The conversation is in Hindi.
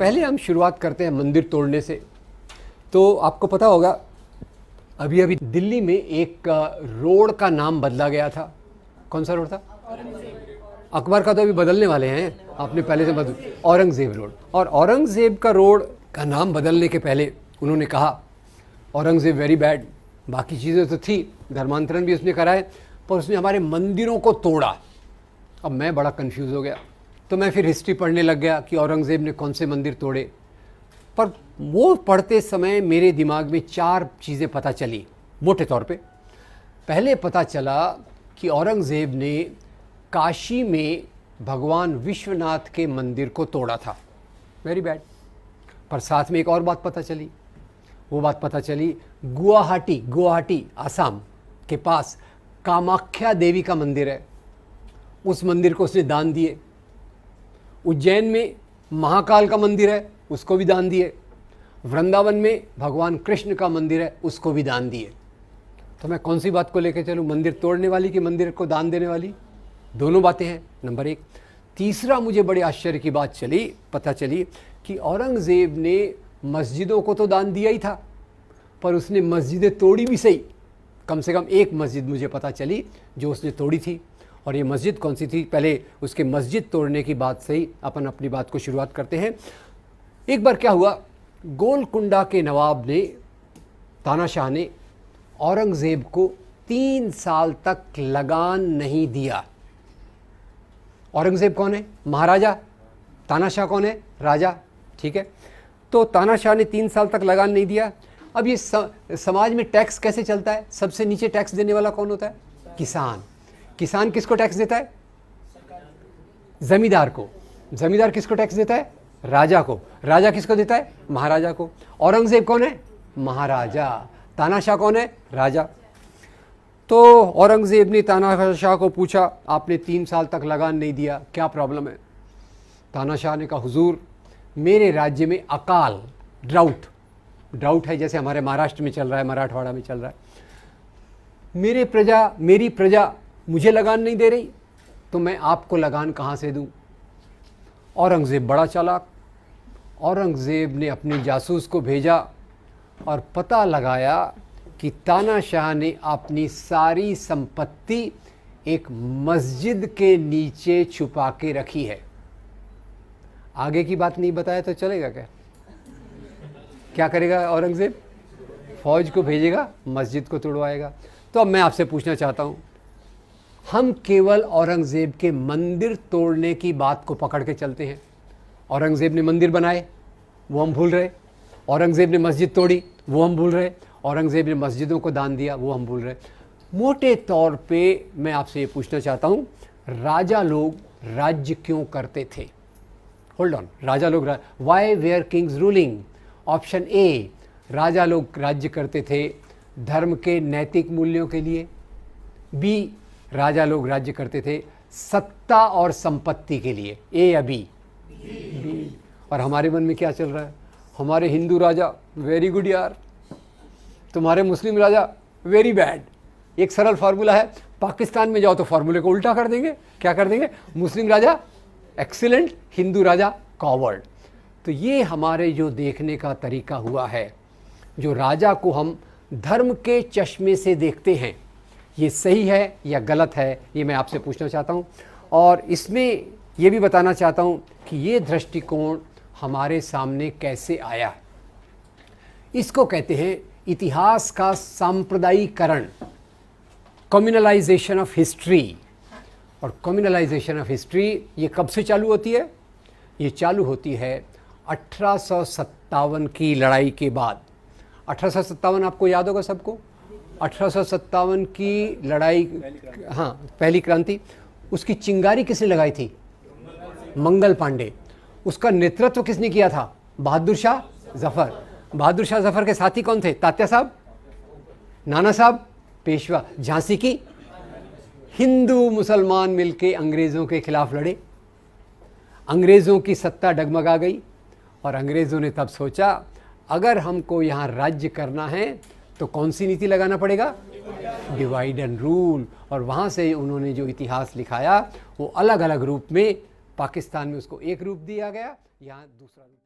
पहले हम शुरुआत करते हैं मंदिर तोड़ने से। तो आपको पता होगा अभी अभी दिल्ली में एक रोड का नाम बदला गया था। कौन सा रोड था? अकबर का तो अभी बदलने वाले हैं, आपने पहले से बदल औरंगज़ेब रोड। और औरंगज़ेब का रोड का नाम बदलने के पहले उन्होंने कहा औरंगज़ेब वेरी बैड। बाकी चीज़ें तो थी, धर्मांतरण भी उसने कराए, पर उसने हमारे मंदिरों को तोड़ा। अब मैं बड़ा कंफ्यूज हो गया, तो मैं फिर हिस्ट्री पढ़ने लग गया कि औरंगज़ेब ने कौन से मंदिर तोड़े। पर वो पढ़ते समय मेरे दिमाग में 4 चीज़ें पता चली मोटे तौर पे। पहले पता चला कि औरंगज़ेब ने काशी में भगवान विश्वनाथ के मंदिर को तोड़ा था, वेरी बैड। पर साथ में एक और बात पता चली, वो बात पता चली गुवाहाटी आसाम के पास कामाख्या देवी का मंदिर है, उस मंदिर को उसने दान दिए। उज्जैन में महाकाल का मंदिर है, उसको भी दान दिए। वृंदावन में भगवान कृष्ण का मंदिर है, उसको भी दान दिए। तो मैं कौन सी बात को लेकर चलूँ, मंदिर तोड़ने वाली कि मंदिर को दान देने वाली? दोनों बातें हैं, नंबर 1। तीसरा मुझे बड़े आश्चर्य की बात पता चली कि औरंगज़ेब ने मस्जिदों को तो दान दिया ही था, पर उसने मस्जिदें तोड़ी भी सही। कम से कम एक मस्जिद मुझे पता चली जो उसने तोड़ी थी। और ये मस्जिद कौन सी थी? पहले उसके मस्जिद तोड़ने की बात से ही अपन अपनी बात को शुरुआत करते हैं। एक बार क्या हुआ, गोलकुंडा के नवाब ने, तानाशाह ने औरंगज़ेब को 3 साल तक लगान नहीं दिया। औरंगज़ेब कौन है? महाराजा। तानाशाह कौन है? राजा। ठीक है, तो तानाशाह ने 3 साल तक लगान नहीं दिया। अब ये समाज में टैक्स कैसे चलता है? सबसे नीचे टैक्स देने वाला कौन होता है? किसान। किसान किसको टैक्स देता है? जमींदार को। जमींदार किसको टैक्स देता है? राजा को। राजा किसको देता है? महाराजा को। औरंगज़ेब कौन है? महाराजा। तानाशाह कौन है? राजा। तो औरंगज़ेब ने तानाशाह को पूछा, आपने 3 साल तक लगान नहीं दिया, क्या प्रॉब्लम है? तानाशाह ने कहा, हुजूर मेरे राज्य में अकाल, ड्राउट है, जैसे हमारे महाराष्ट्र में चल रहा है, मराठवाड़ा में चल रहा है। मेरी प्रजा मुझे लगान नहीं दे रही, तो मैं आपको लगान कहाँ से दूँ? औरंगज़ेब बड़ा चालाक। औरंगज़ेब ने अपने जासूस को भेजा और पता लगाया कि तानाशाह ने अपनी सारी संपत्ति एक मस्जिद के नीचे छुपा के रखी है। आगे की बात नहीं बताया तो चलेगा क्या? क्या करेगा औरंगज़ेब? फौज को भेजेगा, मस्जिद को तोड़वाएगा। तो अब मैं आपसे पूछना चाहता हूँ, हम केवल औरंगज़ेब के मंदिर तोड़ने की बात को पकड़ के चलते हैं। औरंगज़ेब ने मंदिर बनाए, वो हम भूल रहे। औरंगज़ेब ने मस्जिद तोड़ी, वो हम भूल रहे। औरंगज़ेब ने मस्जिदों को दान दिया, वो हम भूल रहे। मोटे तौर पे मैं आपसे ये पूछना चाहता हूँ, राजा लोग राज्य क्यों करते थे? होल्ड ऑन, राजा लोग why were kings ruling? Option A, राजा लोग राज्य करते थे धर्म के नैतिक मूल्यों के लिए। बी, राजा लोग राज्य करते थे सत्ता और संपत्ति के लिए। ए या बी? बी। और हमारे मन में क्या चल रहा है? हमारे हिंदू राजा वेरी गुड यार, तुम्हारे मुस्लिम राजा वेरी बैड। एक सरल फार्मूला है, पाकिस्तान में जाओ तो फार्मूले को उल्टा कर देंगे। क्या कर देंगे? मुस्लिम राजा एक्सीलेंट, हिंदू राजा कॉवर्ड। तो ये हमारे जो देखने का तरीका हुआ है, जो राजा को हम धर्म के चश्मे से देखते हैं, ये सही है या गलत है, ये मैं आपसे पूछना चाहता हूँ। और इसमें ये भी बताना चाहता हूँ कि ये दृष्टिकोण हमारे सामने कैसे आया। इसको कहते हैं इतिहास का सांप्रदायिकरण, कम्युनलाइजेशन ऑफ हिस्ट्री। और कम्युनलाइजेशन ऑफ हिस्ट्री ये कब से चालू होती है? ये चालू होती है 1857 की लड़ाई के बाद। 1857 आपको याद होगा सबको? 1857 की लड़ाई, हाँ, पहली क्रांति। उसकी चिंगारी किसने लगाई थी? मंगल पांडे। उसका नेतृत्व किसने किया था? बहादुर शाह जफर। बहादुर शाह जफर के साथी कौन थे? तात्या साहब, नाना साहब, पेशवा। झांसी की हिंदू मुसलमान मिलके अंग्रेज़ों के खिलाफ लड़े। अंग्रेज़ों की सत्ता डगमगा गई और अंग्रेज़ों ने तब सोचा अगर हमको यहाँ राज्य करना है तो कौन सी नीति लगाना पड़ेगा? Divide and rule. और वहाँ से उन्होंने जो इतिहास लिखाया वो अलग अलग रूप में, पाकिस्तान में उसको एक रूप दिया गया, यहाँ दूसरा रूप।